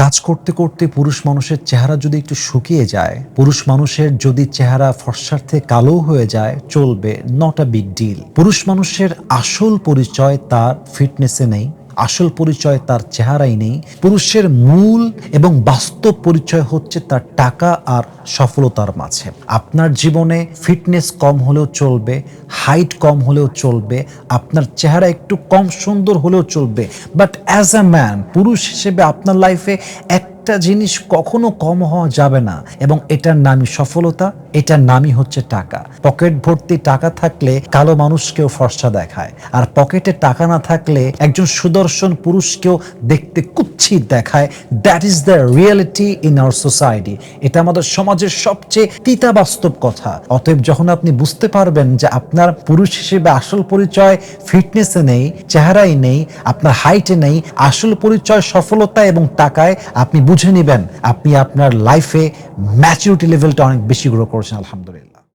কাজ করতে করতে পুরুষ মানুষের চেহারা যদি একটু শুকিয়ে যায়, পুরুষ মানুষের যদি চেহারা ফর্সার থেকে কালো হয়ে যায়, চলবে, নট আ বিগ ডিল। পুরুষ মানুষের আসল পরিচয় তার ফিটনেসে নেই, আসল পরিচয় তার চেহারাই নেই। পুরুষের মূল এবং বাস্তব পরিচয় হচ্ছে তার টাকা আর সফলতার মাঝে। আপনার জীবনে ফিটনেস কম হলেও চলবে, হাইট কম হলেও চলবে, আপনার চেহারা একটু কম সুন্দর হলেও চলবে, বাট অ্যাজ আ ম্যান, পুরুষ হিসেবে আপনার লাইফে একটা জিনিস কখনো কম হওয়া যাবে না, এবং এটার নামই সফলতা, এটার নামই হচ্ছে টাকা। পকেট ভর্তি টাকা থাকলে কালো মানুষকেও ফর্সা দেখায়, আর পকেটে টাকা না থাকলে একজন সুদর্শন পুরুষকেও দেখতে কুৎসিত দেখায়। That is the reality in our society. এটা আমাদের সমাজের সবচেয়ে তিতা বাস্তব কথা। অতএব যখন আপনি বুঝতে পারবেন যে আপনার পুরুষ হিসেবে আসল পরিচয় ফিটনেসে নেই, চেহারাই নেই, আপনার হাইটে নেই, আসল পরিচয় সফলতা এবং টাকায়, আপনি বুঝে নেবেন আপনি আপনার লাইফে ম্যাচুরিটি লেভেলটা অনেক বেশি গ্রো করছেন। আলহামদুলিল্লাহ।